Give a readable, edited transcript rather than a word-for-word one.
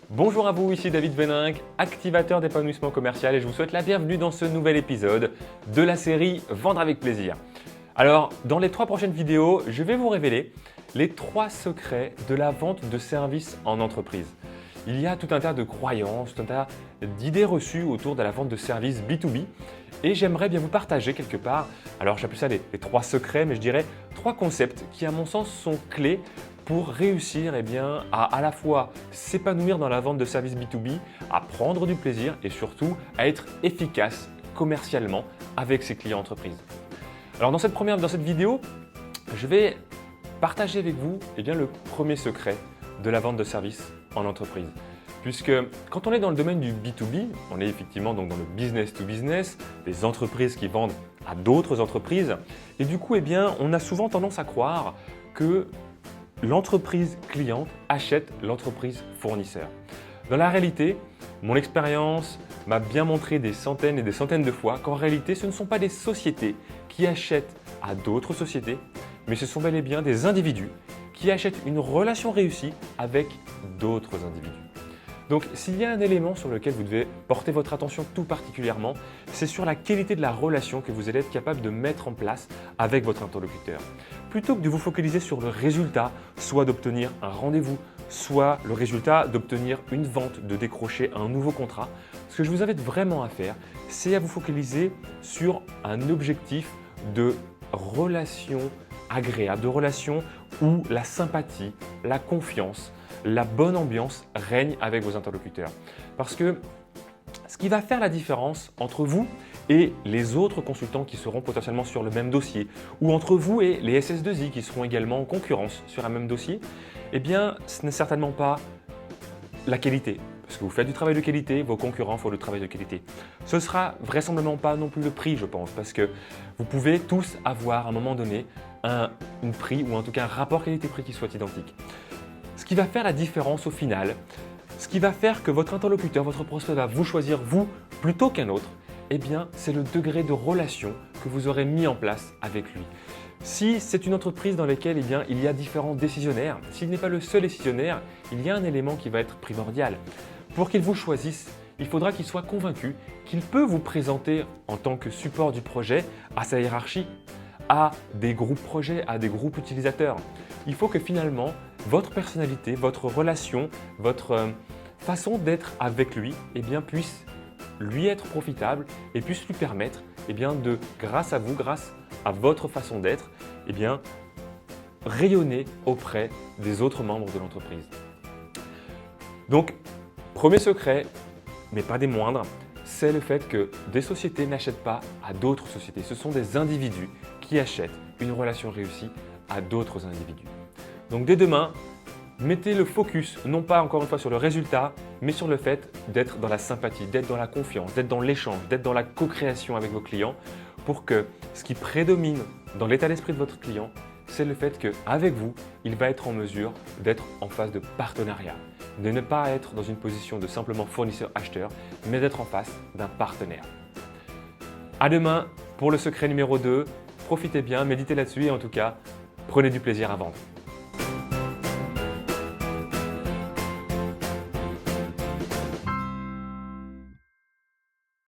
Bonjour à vous, ici David Véninck, activateur d'épanouissement commercial et je vous souhaite la bienvenue dans ce nouvel épisode de la série Vendre avec plaisir. Alors, dans les 3 prochaines vidéos, je vais vous révéler les 3 secrets de la vente de services en entreprise. Il y a tout un tas de croyances, tout un tas d'idées reçues autour de la vente de services B2B et j'aimerais bien vous partager quelque part, alors j'appelle ça les 3 secrets, mais je dirais 3 concepts qui à mon sens sont clés pour réussir à la fois s'épanouir dans la vente de services B2B, à prendre du plaisir et surtout à être efficace commercialement avec ses clients entreprises. Alors dans cette vidéo, je vais partager avec vous le premier secret de la vente de services en entreprise. Puisque quand on est dans le domaine du B2B, on est effectivement donc dans le business to business, des entreprises qui vendent à d'autres entreprises. Et du coup, on a souvent tendance à croire que l'entreprise cliente achète l'entreprise fournisseur. Dans la réalité, mon expérience m'a bien montré des centaines et des centaines de fois qu'en réalité, ce ne sont pas des sociétés qui achètent à d'autres sociétés, mais ce sont bel et bien des individus qui achètent une relation réussie avec d'autres individus. Donc, s'il y a un élément sur lequel vous devez porter votre attention tout particulièrement, c'est sur la qualité de la relation que vous allez être capable de mettre en place avec votre interlocuteur. Plutôt que de vous focaliser sur le résultat, soit d'obtenir un rendez-vous, soit le résultat d'obtenir une vente, de décrocher un nouveau contrat, ce que je vous invite vraiment à faire, c'est à vous focaliser sur un objectif de relation agréable, de relation où la sympathie, la confiance, la bonne ambiance règne avec vos interlocuteurs. Parce que ce qui va faire la différence entre vous et les autres consultants qui seront potentiellement sur le même dossier ou entre vous et les SS2I qui seront également en concurrence sur un même dossier, ce n'est certainement pas la qualité. Parce que vous faites du travail de qualité, vos concurrents font du travail de qualité. Ce sera vraisemblablement pas non plus le prix, je pense, parce que vous pouvez tous avoir à un moment donné un prix ou en tout cas un rapport qualité-prix qui soit identique. Ce qui va faire la différence au final, ce qui va faire que votre interlocuteur, votre prospect va vous choisir vous plutôt qu'un autre, c'est le degré de relation que vous aurez mis en place avec lui. Si c'est une entreprise dans laquelle il y a différents décisionnaires, s'il n'est pas le seul décisionnaire, il y a un élément qui va être primordial. Pour qu'il vous choisisse, il faudra qu'il soit convaincu qu'il peut vous présenter en tant que support du projet à sa hiérarchie, à des groupes projets, à des groupes utilisateurs. Il faut que finalement, votre personnalité, votre relation, votre façon d'être avec lui puisse lui être profitable et puisse lui permettre de, grâce à vous, grâce à votre façon d'être, rayonner auprès des autres membres de l'entreprise. Donc, premier secret, mais pas des moindres, c'est le fait que des sociétés n'achètent pas à d'autres sociétés. Ce sont des individus qui achètent une relation réussie à d'autres individus. Donc dès demain, mettez le focus, non pas encore une fois sur le résultat, mais sur le fait d'être dans la sympathie, d'être dans la confiance, d'être dans l'échange, d'être dans la co-création avec vos clients pour que ce qui prédomine dans l'état d'esprit de votre client, c'est le fait qu'avec vous, il va être en mesure d'être en phase de partenariat, de ne pas être dans une position de simplement fournisseur-acheteur, mais d'être en face d'un partenaire. À demain pour le secret numéro 2. Profitez bien, méditez là-dessus et en tout cas, prenez du plaisir à vendre.